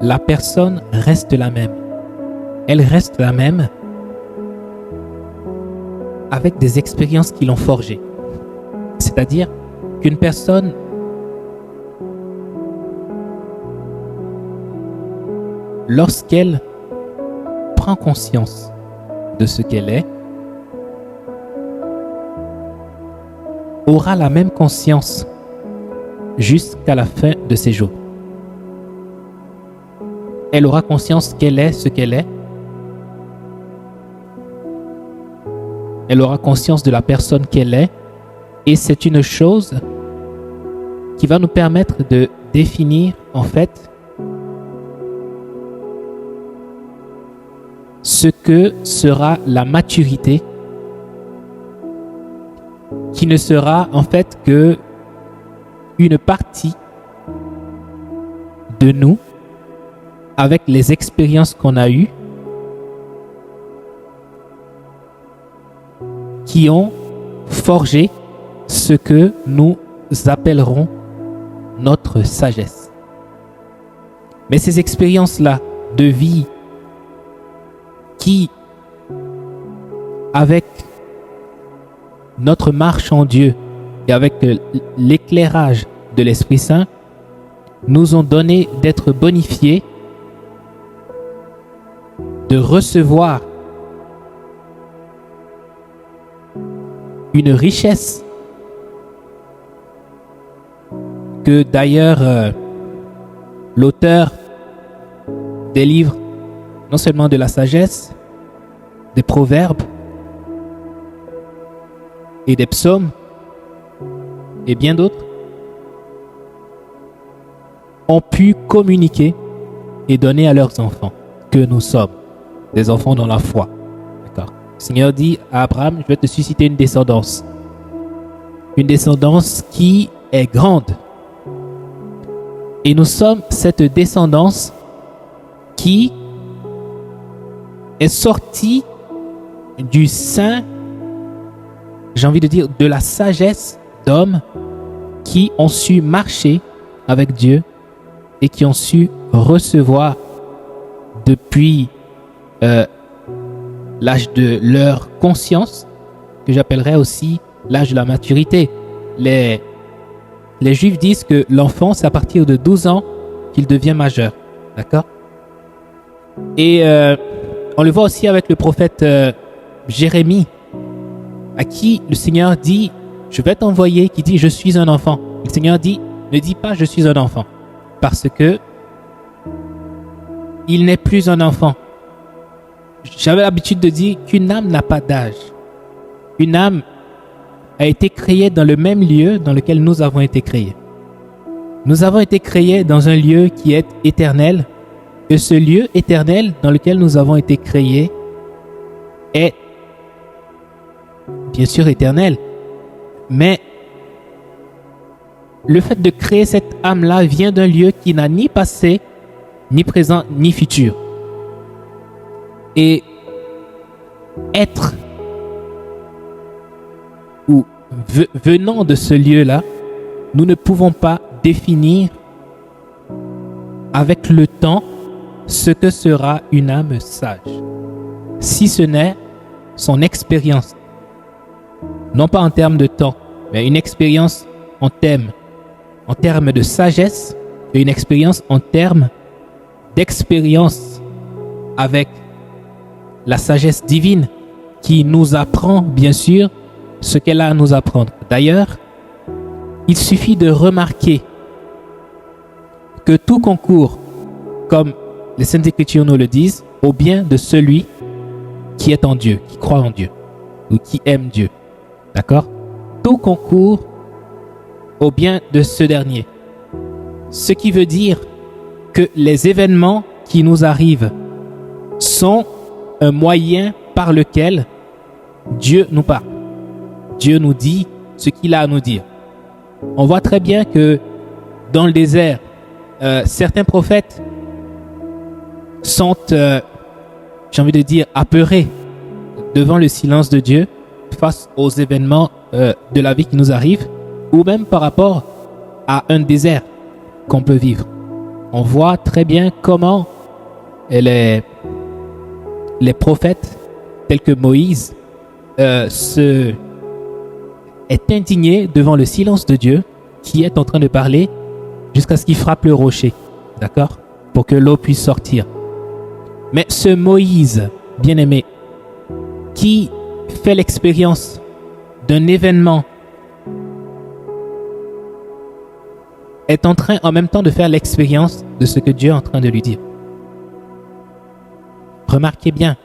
la personne reste la même. Elle reste la même avec des expériences qui l'ont forgée. C'est-à-dire qu'une personne lorsqu'elle prend conscience de ce qu'elle est, aura la même conscience jusqu'à la fin de ses jours. Elle aura conscience qu'elle est ce qu'elle est. Elle aura conscience de la personne qu'elle est. Et c'est une chose qui va nous permettre de définir, en fait, ce que sera la maturité, qui ne sera en fait que une partie de nous avec les expériences qu'on a eues qui ont forgé ce que nous appellerons notre sagesse. Mais ces expériences-là de vie qui, avec notre marche en Dieu et avec l'éclairage de l'Esprit Saint, nous ont donné d'être bonifiés, de recevoir une richesse que d'ailleurs l'auteur des livres, non seulement de la sagesse, des proverbes et des psaumes et bien d'autres, ont pu communiquer et donner à leurs enfants, que nous sommes des enfants dans la foi. D'accord. Le Seigneur dit à Abraham, je vais te susciter une descendance qui est grande. Et nous sommes cette descendance qui est sortie du sein, j'ai envie de dire, de la sagesse d'hommes qui ont su marcher avec Dieu et qui ont su recevoir depuis l'âge de leur conscience, que j'appellerais aussi l'âge de la maturité. Les Juifs disent que l'enfant, c'est à partir de 12 ans qu'il devient majeur. D'accord? Et on le voit aussi avec le prophète Jérémie, à qui le Seigneur dit, je vais t'envoyer, qui dit, je suis un enfant. Le Seigneur dit, ne dis pas, je suis un enfant, parce que il n'est plus un enfant. J'avais l'habitude de dire qu'une âme n'a pas d'âge. Une âme a été créée dans le même lieu dans lequel nous avons été créés. Nous avons été créés dans un lieu qui est éternel, et ce lieu éternel dans lequel nous avons été créés est bien sûr éternel. Mais le fait de créer cette âme-là vient d'un lieu qui n'a ni passé, ni présent, ni futur. Et être ou venant de ce lieu-là, nous ne pouvons pas définir avec le temps ce que sera une âme sage, si ce n'est son expérience. Non pas en termes de temps, mais une expérience en termes de sagesse et une expérience en termes d'expérience avec la sagesse divine qui nous apprend bien sûr ce qu'elle a à nous apprendre. D'ailleurs, il suffit de remarquer que tout concourt, comme les Saintes Écritures nous le disent, au bien de celui qui est en Dieu, qui croit en Dieu ou qui aime Dieu. D'accord? Tout concourt au bien de ce dernier. Ce qui veut dire que les événements qui nous arrivent sont un moyen par lequel Dieu nous parle. Dieu nous dit ce qu'il a à nous dire. On voit très bien que dans le désert, certains prophètes sont, j'ai envie de dire, apeurés devant le silence de Dieu face aux événements de la vie qui nous arrivent, ou même par rapport à un désert qu'on peut vivre. on voit très bien comment les prophètes tels que Moïse est indigné devant le silence de Dieu qui est en train de parler jusqu'à ce qu'il frappe le rocher, d'accord, pour que l'eau puisse sortir. Mais ce Moïse, bien-aimé, qui fait l'expérience d'un événement, est en train en même temps de faire l'expérience de ce que Dieu est en train de lui dire. Remarquez bien,